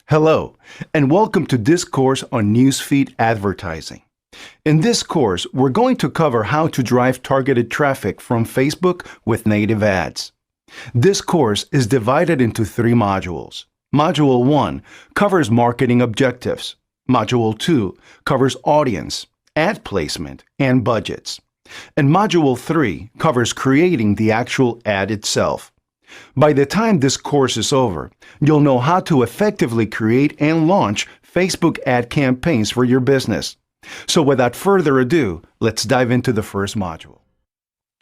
Hello, and welcome to this course on newsfeed advertising. In this course, we're going to cover how to drive targeted traffic from Facebook with native ads. This course is divided into 3 modules. Module 1 covers marketing objectives. Module 2 covers audience, ad placement, and budgets. And Module 3 covers creating the actual ad itself. By the time this course is over, you'll know how to effectively create and launch Facebook ad campaigns for your business. So without further ado, let's dive into the first module.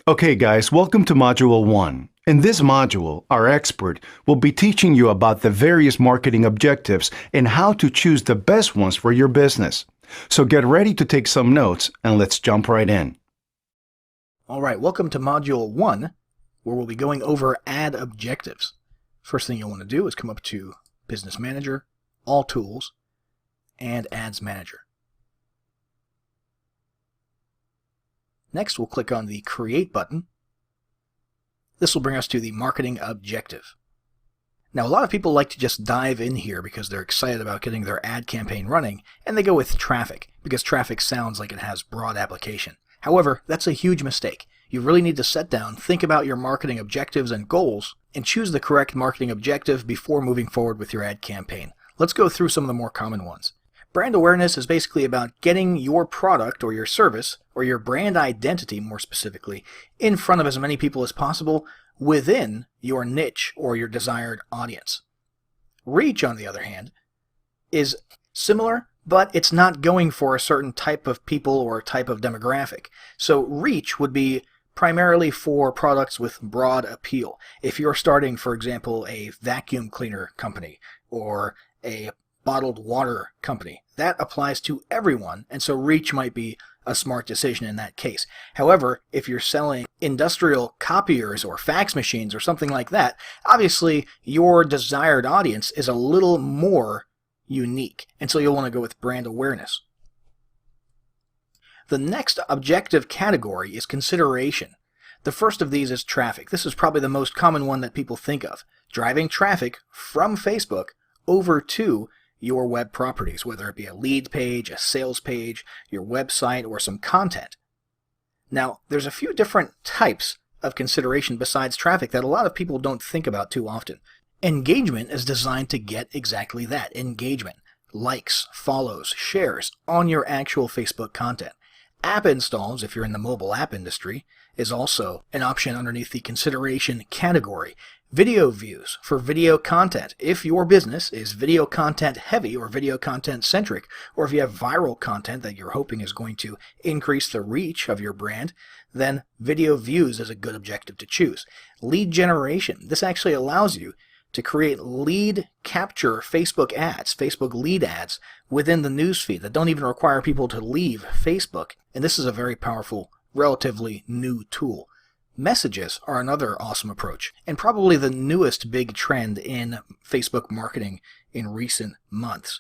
Okay guys, welcome to Module 1. In this module, our expert will be teaching you about the various marketing objectives and how to choose the best ones for your business. So get ready to take some notes and let's jump right in. Alright, welcome to Module 1. Where we'll be going over ad objectives. First thing you'll want to do is come up to Business Manager, All Tools, and Ads Manager. Next, we'll click on the Create button. This will bring us to the Marketing Objective. Now, a lot of people like to just dive in here because they're excited about getting their ad campaign running, and they go with traffic, because traffic sounds like it has broad application. However, that's a huge mistake. You really need to sit down, think about your marketing objectives and goals, and choose the correct marketing objective before moving forward with your ad campaign. Let's go through some of the more common ones. Brand awareness is basically about getting your product or your service, or your brand identity more specifically, in front of as many people as possible within your niche or your desired audience. Reach, on the other hand, is similar, but it's not going for a certain type of people or type of demographic. So reach would be primarily for products with broad appeal. If you're starting, for example, a vacuum cleaner company or a bottled water company, that applies to everyone, and so reach might be a smart decision in that case. However, if you're selling industrial copiers or fax machines or something like that, obviously your desired audience is a little more unique, and so you'll want to go with brand awareness. The next objective category is consideration. The first of these is traffic. This is probably the most common one that people think of. Driving traffic from Facebook over to your web properties, whether it be a lead page, a sales page, your website, or some content. Now, there's a few different types of consideration besides traffic that a lot of people don't think about too often. Engagement is designed to get exactly that, engagement. Likes, follows, shares on your actual Facebook content. App installs, if you're in the mobile app industry, is also an option underneath the consideration category. Video views for video content. If your business is video content heavy or video content centric, or if you have viral content that you're hoping is going to increase the reach of your brand, then video views is a good objective to choose. Lead generation. This actually allows you to create lead capture Facebook ads, Facebook lead ads within the newsfeed that don't even require people to leave Facebook. And this is a very powerful, relatively new tool. Messages are another awesome approach, and probably the newest big trend in Facebook marketing in recent months.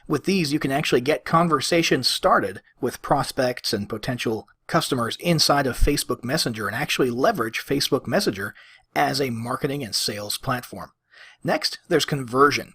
With these, you can actually get conversations started with prospects and potential customers inside of Facebook Messenger and actually leverage Facebook Messenger as a marketing and sales platform. Next, there's conversion.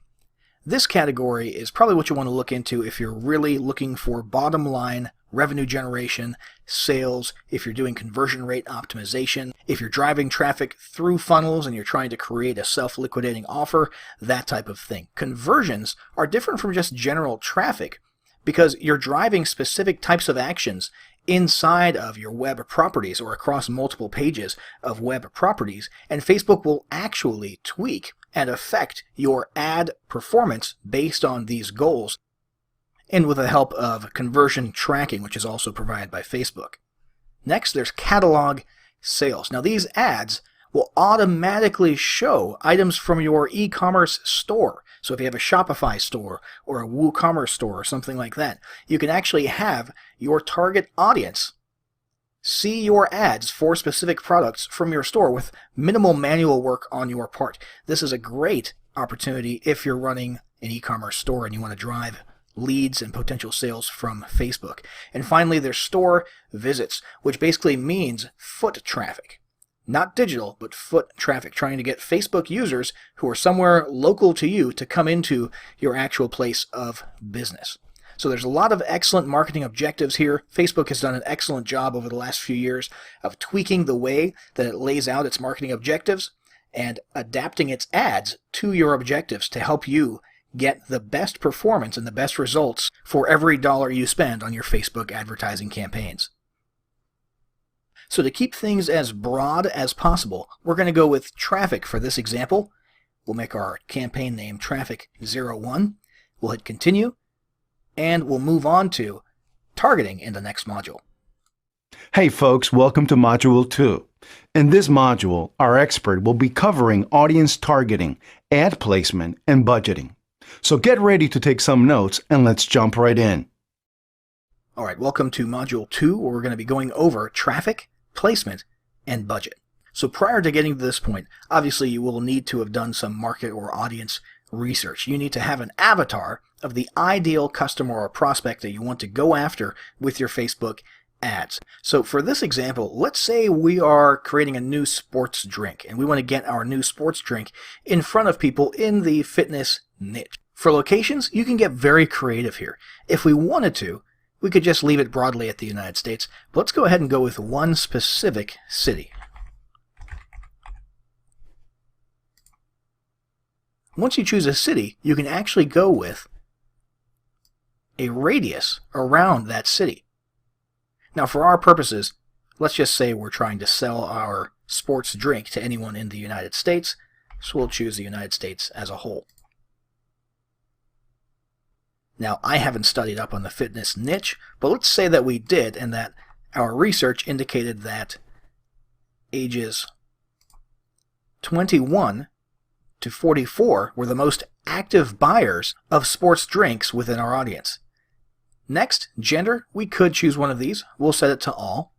This category is probably what you want to look into if you're really looking for bottom line revenue generation, sales, if you're doing conversion rate optimization, if you're driving traffic through funnels and you're trying to create a self-liquidating offer, that type of thing. Conversions are different from just general traffic because you're driving specific types of actions inside of your web properties or across multiple pages of web properties, and Facebook will actually tweak and affect your ad performance based on these goals, and with the help of conversion tracking, which is also provided by Facebook. Next, there's catalog sales. Now, these ads will automatically show items from your e-commerce store. So if you have a Shopify store or a WooCommerce store or something like that, you can actually have your target audience see your ads for specific products from your store with minimal manual work on your part. This is a great opportunity if you're running an e-commerce store and you want to drive leads and potential sales from Facebook. And finally, there's store visits, which basically means foot traffic. Not digital, but foot traffic, trying to get Facebook users who are somewhere local to you to come into your actual place of business. So there's a lot of excellent marketing objectives here. Facebook has done an excellent job over the last few years of tweaking the way that it lays out its marketing objectives and adapting its ads to your objectives to help you get the best performance and the best results for every dollar you spend on your Facebook advertising campaigns. So to keep things as broad as possible, we're going to go with traffic for this example. We'll make our campaign name Traffic 01. We'll hit continue, and we'll move on to targeting in the next module. Hey folks, welcome to Module 2. In this module, our expert will be covering audience targeting, ad placement, and budgeting. So get ready to take some notes and let's jump right in. All right, welcome to Module 2, where we're going to be going over traffic, placement, and budget. So prior to getting to this point, obviously you will need to have done some market or audience research. You need to have an avatar of the ideal customer or prospect that you want to go after with your Facebook ads. So for this example, let's say we are creating a new sports drink and we want to get our new sports drink in front of people in the fitness niche. For locations, you can get very creative here. If we wanted to, we could just leave it broadly at the United States, but let's go ahead and go with one specific city. Once you choose a city, you can actually go with a radius around that city. Now for our purposes, let's just say we're trying to sell our sports drink to anyone in the United States, so we'll choose the United States as a whole. Now, I haven't studied up on the fitness niche, but let's say that we did and that our research indicated that ages 21 to 44 were the most active buyers of sports drinks within our audience. Next, gender, we could choose one of these. We'll set it to all.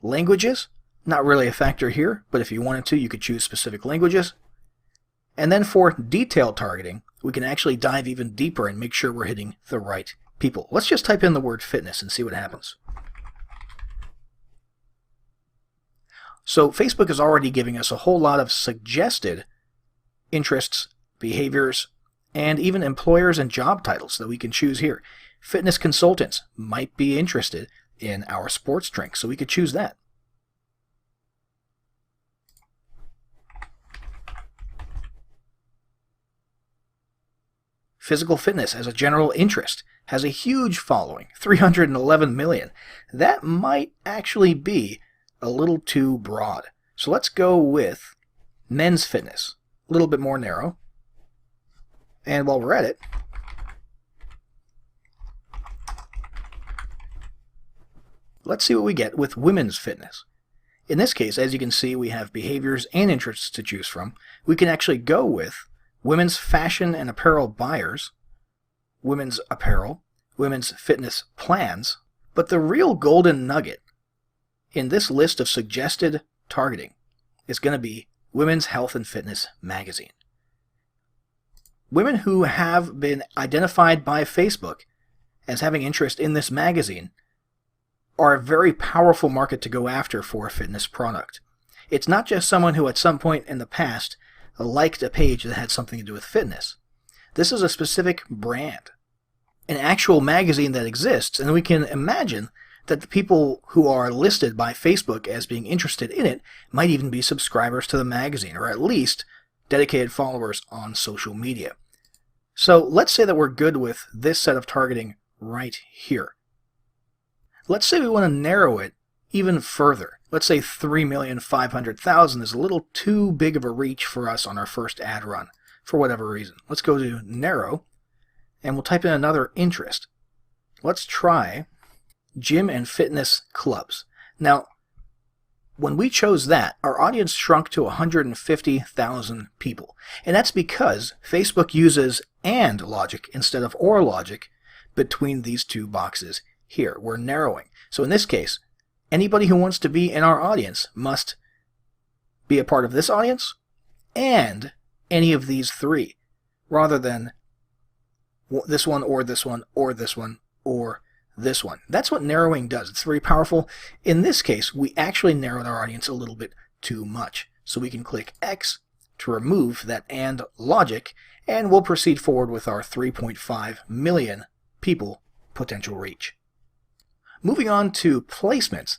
Languages, not really a factor here, but if you wanted to, you could choose specific languages. And then for detailed targeting, we can actually dive even deeper and make sure we're hitting the right people. Let's just type in the word fitness and see what happens. So Facebook is already giving us a whole lot of suggested interests, behaviors, and even employers and job titles that we can choose here. Fitness consultants might be interested in our sports drink, so we could choose that. Physical fitness as a general interest has a huge following, 311 million. That might actually be a little too broad. So let's go with men's fitness, a little bit more narrow. And while we're at it, let's see what we get with women's fitness. In this case, as you can see, we have behaviors and interests to choose from. We can actually go with women's fashion and apparel buyers, women's apparel, women's fitness plans, but the real golden nugget in this list of suggested targeting is going to be Women's Health and Fitness magazine. Women who have been identified by Facebook as having interest in this magazine are a very powerful market to go after for a fitness product. It's not just someone who at some point in the past liked a page that had something to do with fitness. This is a specific brand, an actual magazine that exists, and we can imagine that the people who are listed by Facebook as being interested in it might even be subscribers to the magazine, or at least dedicated followers on social media. So let's say that we're good with this set of targeting right here. Let's say we want to narrow it even further. Let's say 3,500,000 is a little too big of a reach for us on our first ad run, for whatever reason. Let's go to narrow, and we'll type in another interest. Let's try gym and fitness clubs. Now, when we chose that, our audience shrunk to 150,000 people. And that's because Facebook uses AND logic instead of OR logic between these two boxes here. We're narrowing. So in this case, anybody who wants to be in our audience must be a part of this audience and any of these three, rather than this one or this one or this one or this one. That's what narrowing does. It's very powerful. In this case, we actually narrowed our audience a little bit too much. So we can click X to remove that and logic, and we'll proceed forward with our 3.5 million people potential reach. Moving on to placements.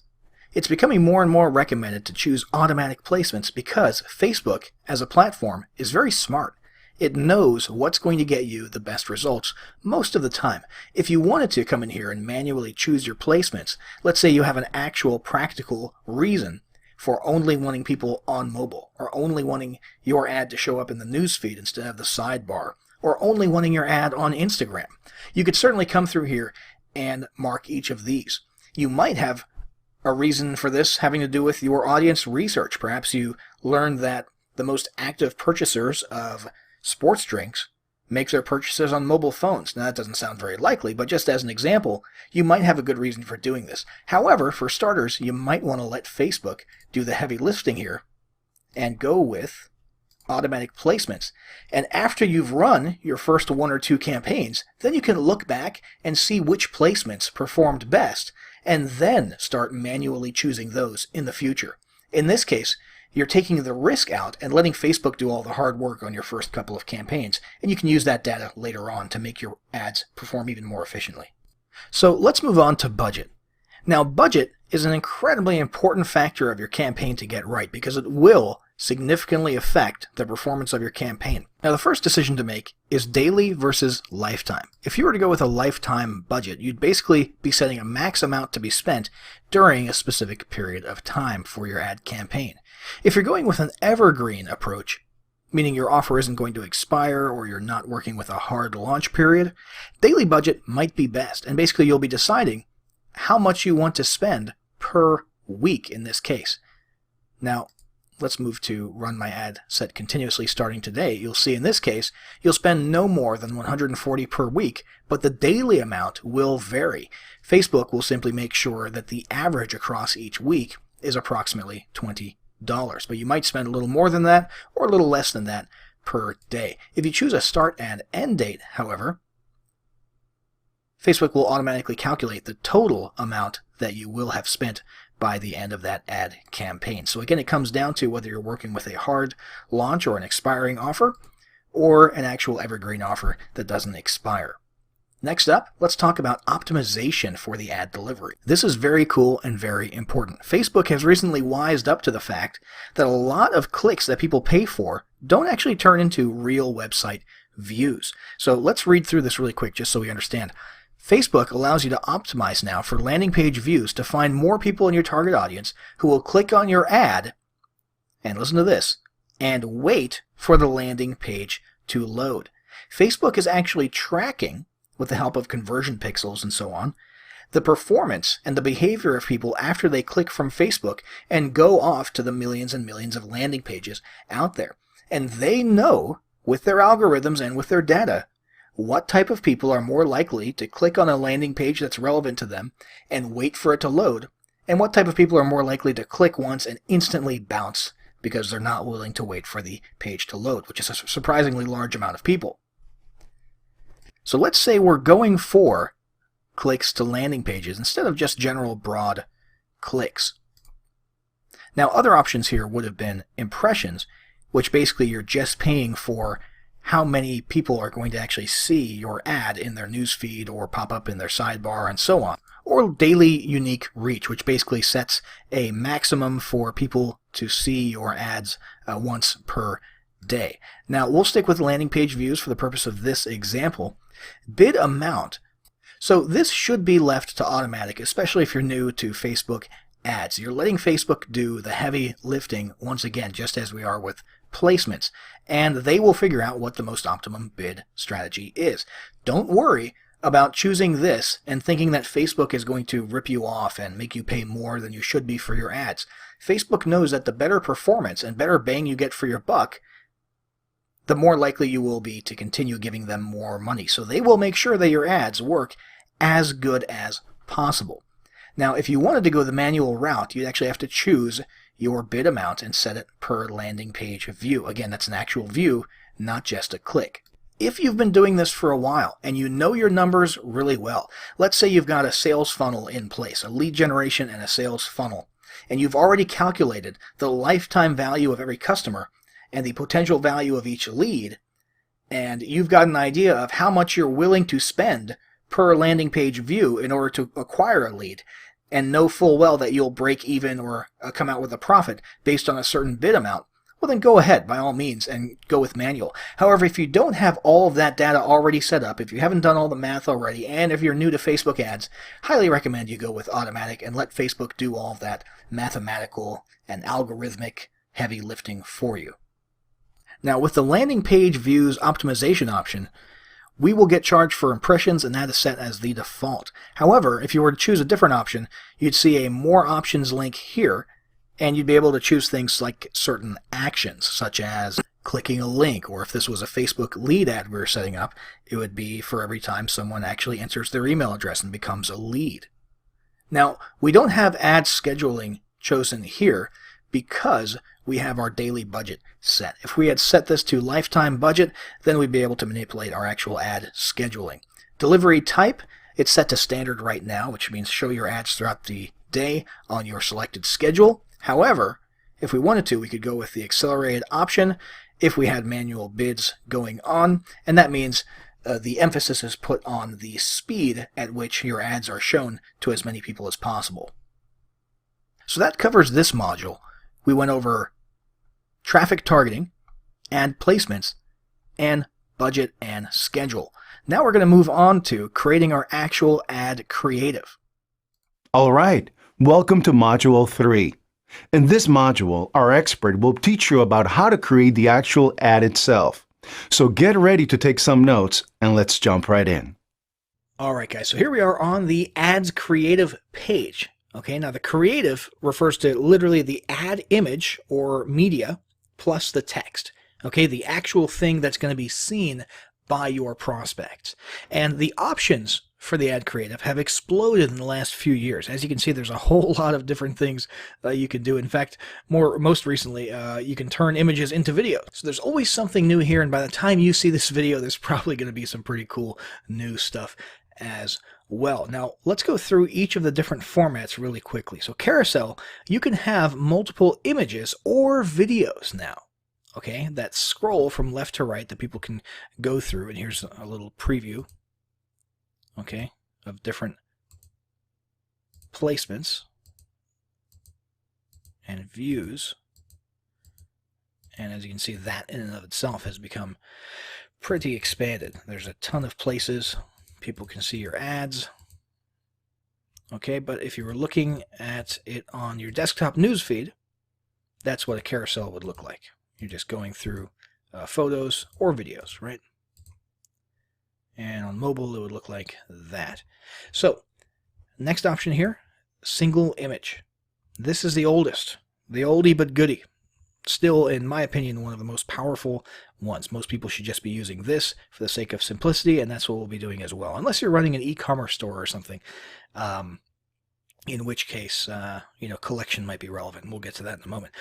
It's becoming more and more recommended to choose automatic placements because Facebook, as a platform, is very smart. It knows what's going to get you the best results most of the time. If you wanted to come in here and manually choose your placements, let's say you have an actual practical reason for only wanting people on mobile, or only wanting your ad to show up in the newsfeed instead of the sidebar, or only wanting your ad on Instagram, you could certainly come through here and mark each of these. You might have a reason for this having to do with your audience research. Perhaps you learned that the most active purchasers of sports drinks make their purchases on mobile phones. Now that doesn't sound very likely, but just as an example, you might have a good reason for doing this. However, for starters, you might want to let Facebook do the heavy lifting here and go with automatic placements. And after you've run your first 1 or 2 campaigns, then you can look back and see which placements performed best, and then start manually choosing those in the future. In this case, you're taking the risk out and letting Facebook do all the hard work on your first couple of campaigns, and you can use that data later on to make your ads perform even more efficiently. So let's move on to budget. Now, budget is an incredibly important factor of your campaign to get right because it will significantly affect the performance of your campaign. Now, the first decision to make is daily versus lifetime. If you were to go with a lifetime budget, you'd basically be setting a max amount to be spent during a specific period of time for your ad campaign. If you're going with an evergreen approach, meaning your offer isn't going to expire or you're not working with a hard launch period, daily budget might be best. And basically you'll be deciding how much you want to spend per week in this case. Now, let's move to run my ad set continuously starting today. You'll see in this case, you'll spend no more than $140 per week, but the daily amount will vary. Facebook will simply make sure that the average across each week is approximately $20. But you might spend a little more than that or a little less than that per day. If you choose a start and end date, however, Facebook will automatically calculate the total amount that you will have spent by the end of that ad campaign. So again, it comes down to whether you're working with a hard launch or an expiring offer, or an actual evergreen offer that doesn't expire. Next up, let's talk about optimization for the ad delivery. This is very cool and very important. Facebook has recently wised up to the fact that a lot of clicks that people pay for don't actually turn into real website views. So let's read through this really quick just so we understand. Facebook allows you to optimize now for landing page views to find more people in your target audience who will click on your ad, and listen to this, and wait for the landing page to load. Facebook is actually tracking, with the help of conversion pixels and so on, the performance and the behavior of people after they click from Facebook and go off to the millions and millions of landing pages out there. And they know, with their algorithms and with their data, what type of people are more likely to click on a landing page that's relevant to them and wait for it to load, and what type of people are more likely to click once and instantly bounce because they're not willing to wait for the page to load, which is a surprisingly large amount of people. So let's say we're going for clicks to landing pages instead of just general broad clicks. Now, other options here would have been impressions, which basically you're just paying for how many people are going to actually see your ad in their newsfeed or pop up in their sidebar and so on. Or daily unique reach, which basically sets a maximum for people to see your ads once per day. Now, we'll stick with landing page views for the purpose of this example. Bid amount. So this should be left to automatic, especially if you're new to Facebook ads. You're letting Facebook do the heavy lifting once again, just as we are with placements, and they will figure out what the most optimum bid strategy is. Don't worry about choosing this and thinking that Facebook is going to rip you off and make you pay more than you should be for your ads. Facebook knows that the better performance and better bang you get for your buck, the more likely you will be to continue giving them more money. So they will make sure that your ads work as good as possible. Now, if you wanted to go the manual route, you'd actually have to choose your bid amount and set it per landing page view. Again, that's an actual view, not just a click. If you've been doing this for a while and you know your numbers really well, let's say you've got a sales funnel in place, a lead generation and a sales funnel, and you've already calculated the lifetime value of every customer and the potential value of each lead, and you've got an idea of how much you're willing to spend per landing page view in order to acquire a lead, and know full well that you'll break even or come out with a profit based on a certain bid amount, well then go ahead by all means and go with manual. However, if you don't have all of that data already set up, if you haven't done all the math already, and if you're new to Facebook ads, highly recommend you go with automatic and let Facebook do all of that mathematical and algorithmic heavy lifting for you. Now, with the landing page views optimization option, we will get charged for impressions, and that is set as the default. However, if you were to choose a different option, you'd see a more options link here, and you'd be able to choose things like certain actions, such as clicking a link, or if this was a Facebook lead ad we were setting up, it would be for every time someone actually enters their email address and becomes a lead. Now, we don't have ad scheduling chosen here because we have our daily budget set. If we had set this to lifetime budget, then we'd be able to manipulate our actual ad scheduling. Delivery type, it's set to standard right now, which means show your ads throughout the day on your selected schedule. However, if we wanted to, we could go with the accelerated option if we had manual bids going on, and that means the emphasis is put on the speed at which your ads are shown to as many people as possible. So that covers this module. We went over traffic targeting, ad placements, and budget and schedule. Now we're going to move on to creating our actual ad creative. All right, welcome to Module 3. In this module, our expert will teach you about how to create the actual ad itself. So get ready to take some notes, and let's jump right in. All right, guys, so here we are on the ads creative page. Okay, now the creative refers to literally the ad image or media plus the text. Okay, the actual thing that's going to be seen by your prospects. And the options for the ad creative have exploded in the last few years. As you can see, there's a whole lot of different things you can do. In fact, most recently, you can turn images into video. So there's always something new here, and by the time you see this video, there's probably going to be some pretty cool new stuff as well. Now, let's go through each of the different formats really quickly. So carousel, you can have multiple images or videos now, okay, that scroll from left to right that people can go through. And here's a little preview, okay, of different placements and views. And as you can see, that in and of itself has become pretty expanded. There's a ton of places people can see your ads. Okay, but if you were looking at it on your desktop newsfeed, that's what a carousel would look like. You're just going through photos or videos, right? And on mobile, it would look like that. So, next option here, single image. This is the oldest, the oldie but goodie. Still, in my opinion, one of the most powerful ones. Most people should just be using this for the sake of simplicity, and that's what we'll be doing as well. Unless you're running an e-commerce store or something, in which case, collection might be relevant. We'll get to that in a moment.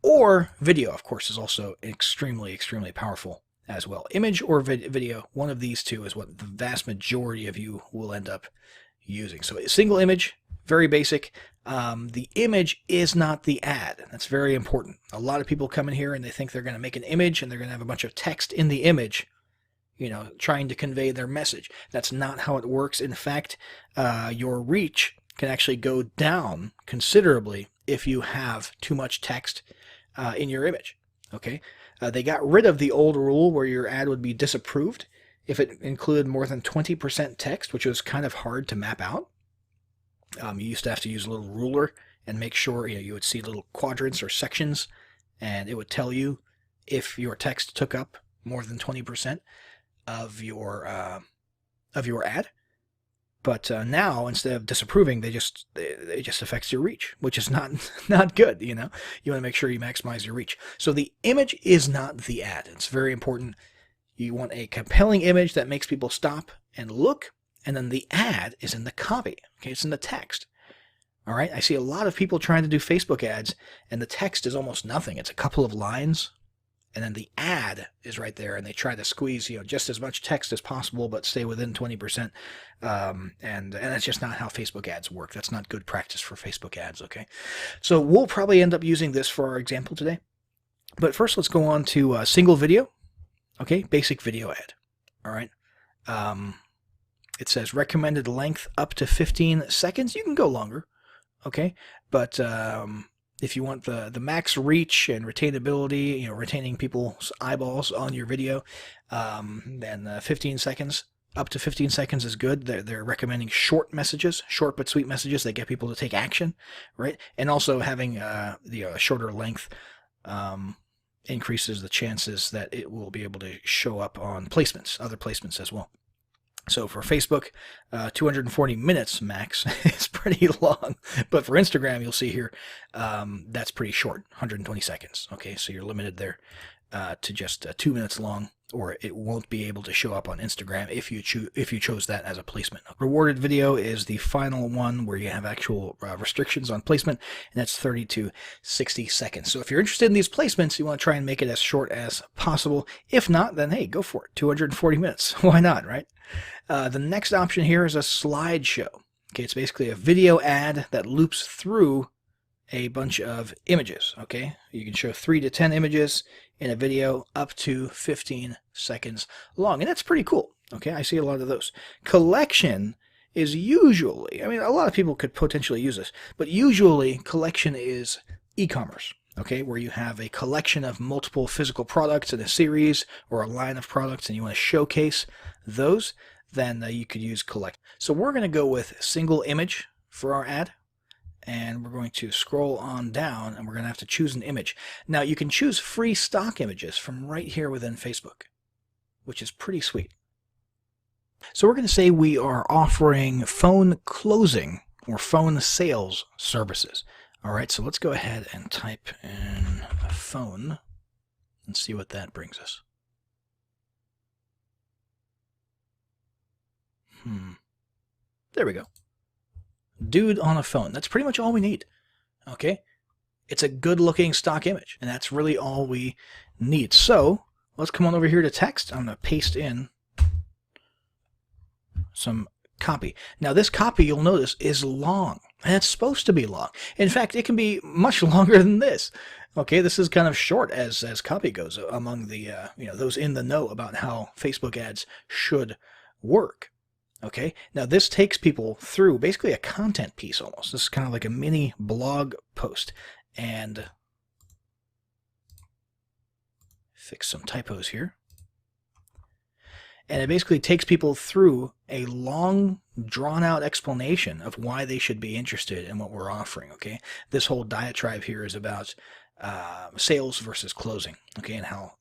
Or video, of course, is also extremely, extremely powerful as well. Image or video, one of these two is what the vast majority of you will end up using. So a single image, very basic. The image is not the ad. That's very important. A lot of people come in here and they think they're going to make an image and they're going to have a bunch of text in the image, trying to convey their message. That's not how it works. In fact, your reach can actually go down considerably if you have too much text in your image. Okay, they got rid of the old rule where your ad would be disapproved if it included more than 20% text, which was kind of hard to map out. You used to have to use a little ruler and make sure you would see little quadrants or sections, and it would tell you if your text took up more than 20% of your ad. But now, instead of disapproving, it just affects your reach, which is not good. You want to make sure you maximize your reach. So the image is not the ad. It's very important. You want a compelling image that makes people stop and look. And then the ad is in the copy. Okay, it's in the text. All right, I see a lot of people trying to do Facebook ads, and the text is almost nothing. It's a couple of lines, and then the ad is right there, and they try to squeeze, just as much text as possible, but stay within 20%. And that's just not how Facebook ads work. That's not good practice for Facebook ads, okay? So we'll probably end up using this for our example today. But first, let's go on to single video, okay? Basic video ad, all right? It says recommended length up to 15 seconds. You can go longer, okay? But if you want the max reach and retainability, retaining people's eyeballs on your video, then 15 seconds, up to 15 seconds is good. They're recommending short messages, short but sweet messages that get people to take action, right? And also having the shorter length increases the chances that it will be able to show up on placements, other placements as well. So for Facebook, 240 minutes max is pretty long, but for Instagram, you'll see here, that's pretty short, 120 seconds. Okay, so you're limited there to just 2 minutes long, or it won't be able to show up on Instagram if you chose that as a placement. Rewarded video is the final one where you have actual restrictions on placement, and that's 30 to 60 seconds. So if you're interested in these placements, you want to try and make it as short as possible. If not, then hey, go for it. 240 minutes. Why not, right? The next option here is a slideshow. Okay, it's basically a video ad that loops through a bunch of images. Okay, you can show 3 to 10 images in a video up to 15 seconds long, and that's pretty cool. Okay, I see a lot of those. Collection is usually, a lot of people could potentially use this, but usually collection is e-commerce. Okay, where you have a collection of multiple physical products in a series or a line of products, and you want to showcase those, then you could use collect. So we're going to go with single image for our ad. And we're going to scroll on down, and we're going to have to choose an image. Now, you can choose free stock images from right here within Facebook, which is pretty sweet. So we're going to say we are offering phone closing or phone sales services. All right, so let's go ahead and type in phone and see what that brings us. There we go. Dude on a phone. That's pretty much all we need. Okay? It's a good looking stock image, and that's really all we need. So let's come on over here to text. I'm going to paste in some copy. Now this copy, you'll notice, is long, and it's supposed to be long. In fact, it can be much longer than this. Okay, this is kind of short as copy goes among the those in the know about how Facebook ads should work. Okay, now this takes people through basically a content piece almost. This is kind of like a mini blog post. And fix some typos here. And it basically takes people through a long, drawn-out explanation of why they should be interested in what we're offering. Okay, this whole diatribe here is about sales versus closing. Okay, and how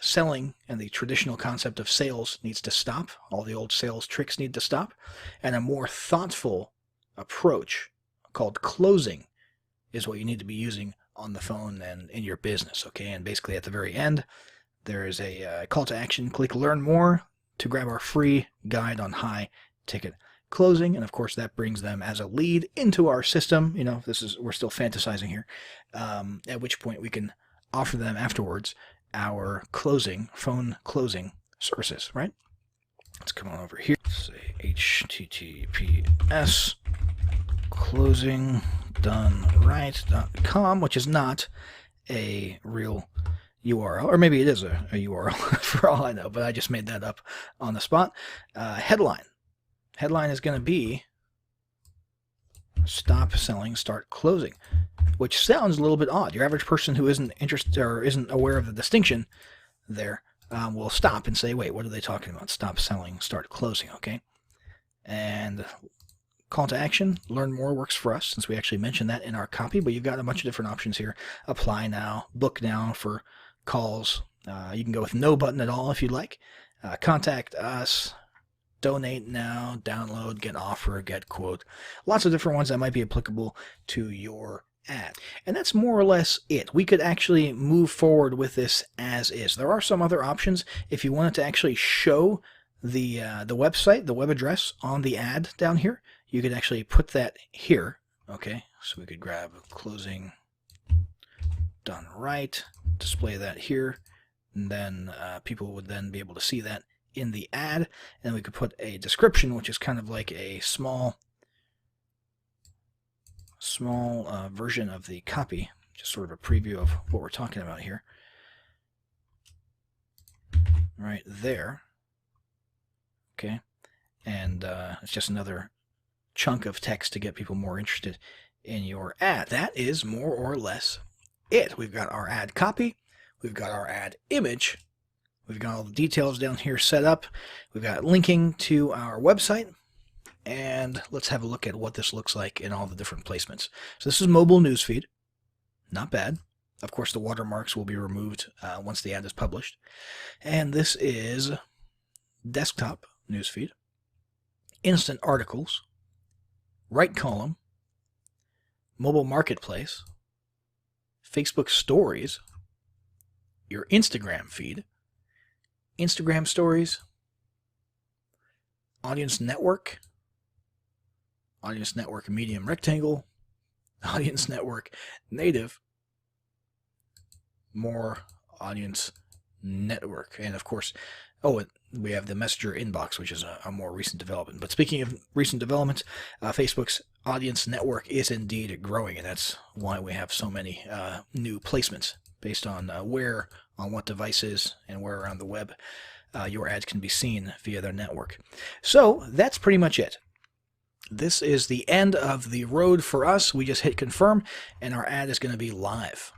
selling and the traditional concept of sales needs to stop. All the old sales tricks need to stop. And a more thoughtful approach called closing is what you need to be using on the phone and in your business. Okay, and basically at the very end, there is a call to action. Click Learn More to grab our free guide on high ticket closing. And of course, that brings them as a lead into our system. We're still fantasizing here, at which point we can offer them afterwards our phone closing services, right? Let's come on over here. Say https closingdoneright.com, which is not a real URL, or maybe it is a URL for all I know, but I just made that up on the spot. Headline is going to be stop selling, start closing, which sounds a little bit odd. Your average person who isn't interested or isn't aware of the distinction there will stop and say, wait, what are they talking about? Stop selling, start closing, okay? And call to action, learn more works for us, since we actually mentioned that in our copy, but you've got a bunch of different options here. Apply now, book now for calls. You can go with no button at all if you'd like. Contact us, donate now, download, get offer, get quote. Lots of different ones that might be applicable to your ad. And that's more or less it. We could actually move forward with this as is. There are some other options. If you wanted to actually show the website, the web address on the ad down here, you could actually put that here. Okay, so we could grab closing done right, display that here, And then people would then be able to see that in the ad. And we could put a description, which is kind of like a small version of the copy, just sort of a preview of what we're talking about here. Right there. Okay. And it's just another chunk of text to get people more interested in your ad. That is more or less it. We've got our ad copy. We've got our ad image. We've got all the details down here set up. We've got linking to our website. And let's have a look at what this looks like in all the different placements. So this is mobile newsfeed. Not bad. Of course, the watermarks will be removed once the ad is published. And this is desktop newsfeed. Instant articles. Right column. Mobile marketplace. Facebook stories. Your Instagram feed. Instagram stories. Audience network. Audience network medium rectangle. Audience network native. More audience network. And of course, we have the messenger inbox, which is a more recent development. But speaking of recent developments, Facebook's audience network is indeed growing, and that's why we have so many new placements based on where, on what devices, and where around the web your ads can be seen via their network. So that's pretty much it. This is the end of the road for us. We just hit confirm, and our ad is going to be live.